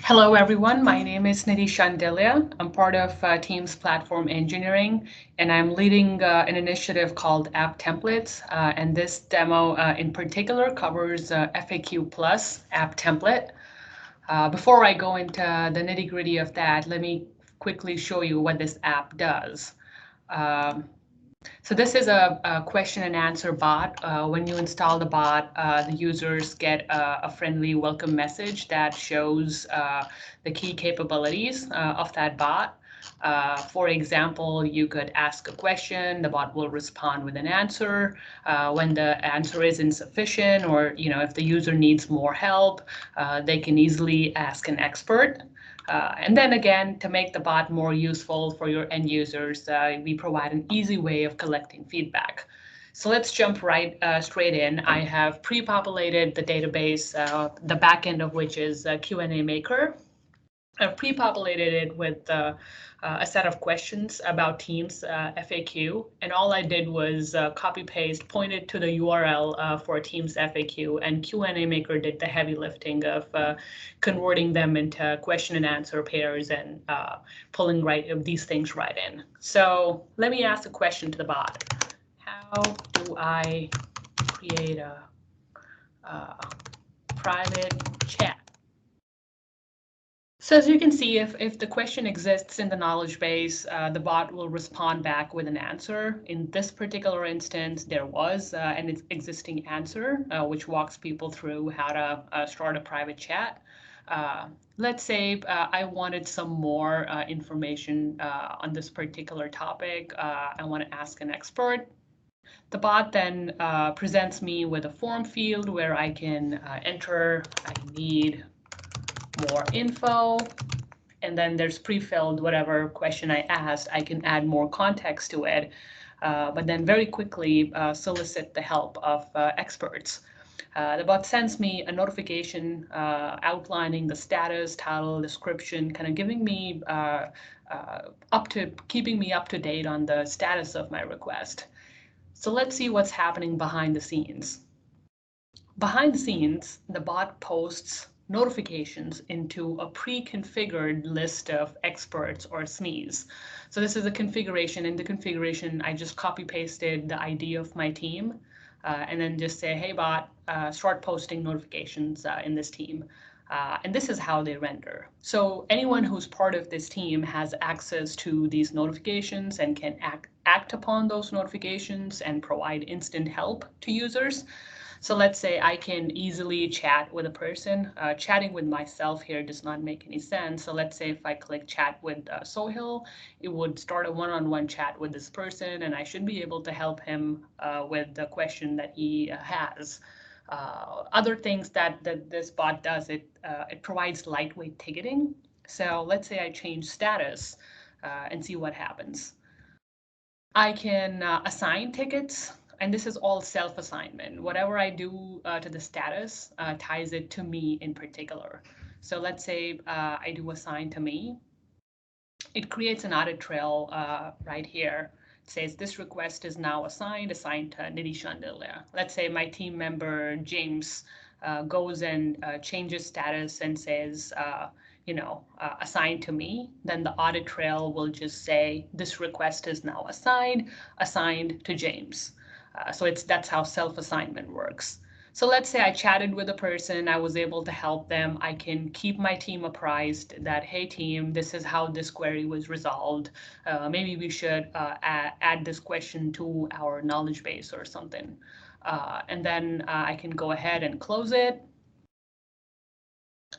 Hello, everyone. My name is Nidhi Shandelia. I'm part of Teams Platform Engineering, and I'm leading an initiative called App Templates. And this demo in particular covers FAQ Plus App Template. Before I go into the nitty-gritty of that, let me quickly show you what this app does. Um, so this is a question and answer bot. When you install the bot, the users get a friendly welcome message that shows the key capabilities of that bot. For example, you could ask a question, the bot will respond with an answer. When the answer is insufficient, or if the user needs more help, they can easily ask an expert. And then again, to make the bot more useful for your end users, we provide an easy way of collecting feedback. So let's jump right straight in. I have pre-populated the database, the backend of which is Q&A Maker. I've pre-populated it with a set of questions about Teams FAQ, and all I did was copy-paste, pointed to the URL for Teams FAQ, and Q&A Maker did the heavy lifting of converting them into question and answer pairs and pulling these things right in. So let me ask a question to the bot. How do I create a private chat? So as you can see, if the question exists in the knowledge base, the bot will respond back with an answer. In this particular instance, there was an existing answer, which walks people through how to start a private chat. Let's say I wanted some more information on this particular topic. I want to ask an expert. The bot then presents me with a form field where I can enter, I need more info, and then there's pre-filled whatever question I asked. I can add more context to it, but then very quickly solicit the help of experts. The bot sends me a notification outlining the status, title, description, kind of giving me keeping me up to date on the status of my request. So let's see what's happening behind the scenes. Behind the scenes, the bot posts notifications into a pre-configured list of experts or SMEs. So this is a configuration. In the configuration, I just copy-pasted the ID of my team and then just say, hey, bot, start posting notifications in this team. And this is how they render. So anyone who's part of this team has access to these notifications and can act upon those notifications and provide instant help to users. So let's say I can easily chat with a person. Chatting with myself here does not make any sense. So let's say if I click chat with Sohail, it would start a one-on-one chat with this person, and I should be able to help him with the question that he has. Other things that this bot does, it provides lightweight ticketing. So let's say I change status and see what happens. I can assign tickets, and this is all self-assignment. Whatever I do to the status ties it to me in particular. So let's say I do assign to me. It creates an audit trail right here. It says this request is now assigned to Nidhi Shandelia. Let's say my team member, James, goes and changes status and says, assigned to me, then the audit trail will just say this request is now assigned to James. So that's how self-assignment works. So let's say I chatted with a person, I was able to help them. I can keep my team apprised that, hey team, this is how this query was resolved. Maybe we should add this question to our knowledge base or something. And then I can go ahead and close it.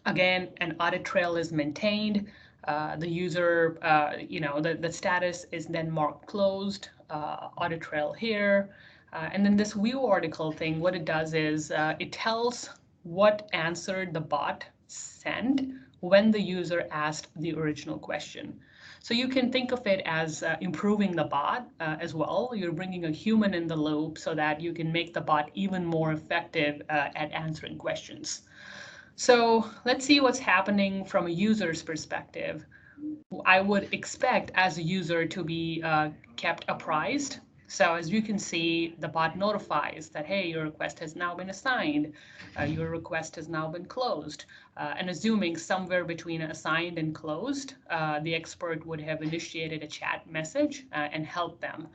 Again, an audit trail is maintained. The user, the status is then marked closed, audit trail here. And then this view article thing, what it does is it tells what answer the bot sent when the user asked the original question. So you can think of it as improving the bot as well. You're bringing a human in the loop so that you can make the bot even more effective at answering questions. So let's see what's happening from a user's perspective. I would expect as a user to be kept apprised. So as you can see, the bot notifies that, hey, your request has now been assigned, your request has now been closed. And assuming somewhere between assigned and closed, the expert would have initiated a chat message and helped them.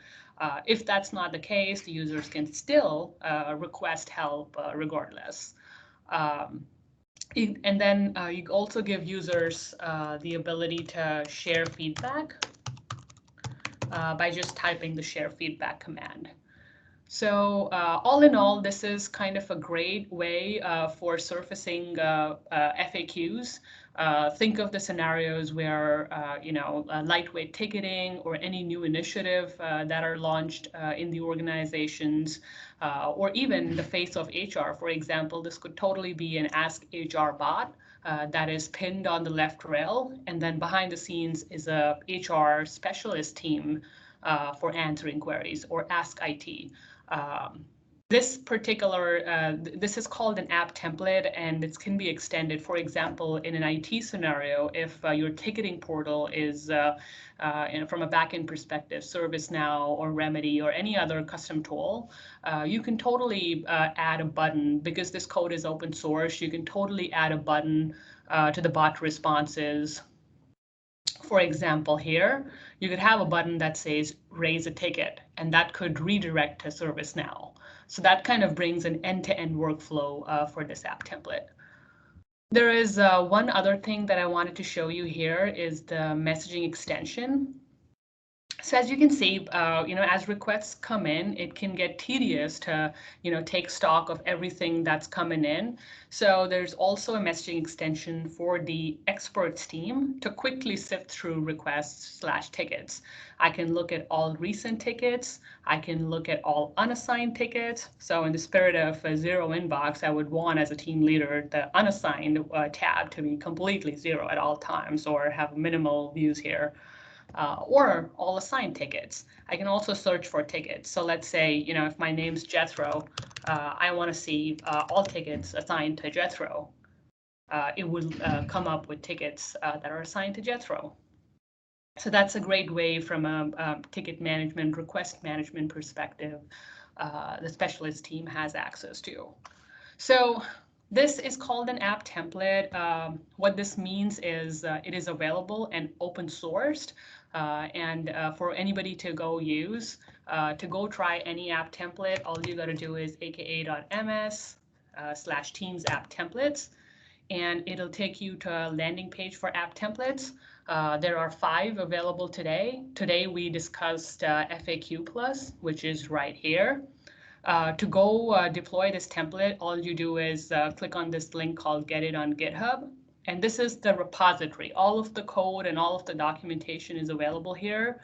If that's not the case, the users can still request help regardless. And then you also give users the ability to share feedback by just typing the share feedback command. So all in all, this is kind of a great way for surfacing FAQs. Think of the scenarios where, lightweight ticketing or any new initiative that are launched in the organizations, or even the face of HR. For example, this could totally be an Ask HR bot that is pinned on the left rail, and then behind the scenes is a HR specialist team for answering queries, or Ask IT. This is called an app template, and it can be extended. For example, in an IT scenario, if your ticketing portal is, from a backend perspective, ServiceNow or Remedy or any other custom tool, you can totally add a button. Because this code is open source, you can totally add a button to the bot responses. For example, here, you could have a button that says raise a ticket, and that could redirect to ServiceNow. So that kind of brings an end-to-end workflow for this app template. There is one other thing that I wanted to show you here is the messaging extension. So as you can see, as requests come in, it can get tedious to, take stock of everything that's coming in. So there's also a messaging extension for the experts team to quickly sift through requests/tickets. I can look at all recent tickets. I can look at all unassigned tickets. So in the spirit of zero inbox, I would want, as a team leader, the unassigned tab to be completely zero at all times, or have minimal views here. Or all assigned tickets. I can also search for tickets. So let's say, if my name's Jethro, I want to see all tickets assigned to Jethro. It will come up with tickets that are assigned to Jethro. So that's a great way from a ticket management, request management perspective, the specialist team has access to. So this is called an app template. What this means is it is available and open sourced, and for anybody to go use. To go try any app template, all you got to do is aka.ms/teams app templates, and it'll take you to a landing page for app templates. There are 5 available today. Today we discussed FAQ Plus, which is right here. To go deploy this template, all you do is click on this link called Get It on GitHub. And this is the repository. All of the code and all of the documentation is available here.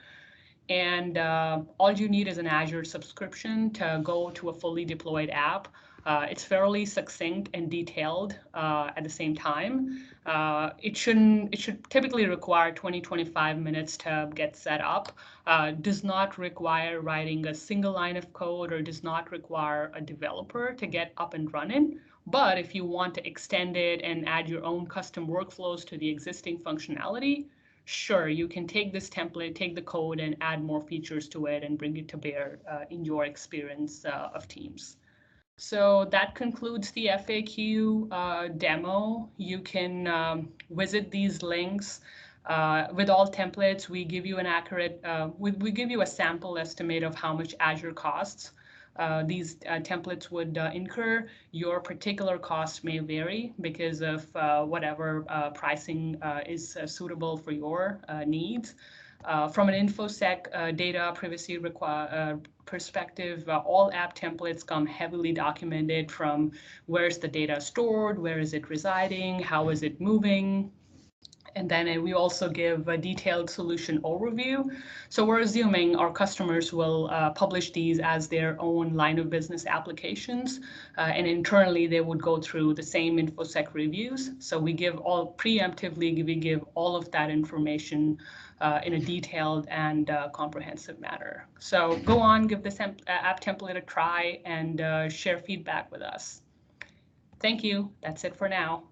And all you need is an Azure subscription to go to a fully deployed app. It's fairly succinct and detailed at the same time. It should typically require 20-25 minutes to get set up. Does not require writing a single line of code, or does not require a developer to get up and running. But if you want to extend it and add your own custom workflows to the existing functionality, sure, you can take this template, take the code, and add more features to it and bring it to bear in your experience of Teams. So that concludes the FAQ demo. You can visit these links. With all templates, we give you an accurate, we give you a sample estimate of how much Azure costs. These templates would incur. Your particular cost may vary because of whatever pricing is suitable for your needs. From an InfoSec data privacy perspective, all app templates come heavily documented, from where's the data stored, where is it residing, how is it moving. And then we also give a detailed solution overview. So we're assuming our customers will publish these as their own line of business applications. And internally, they would go through the same InfoSec reviews. So we give preemptively, we give all of that information in a detailed and comprehensive manner. So go on, give this app template a try, and share feedback with us. Thank you. That's it for now.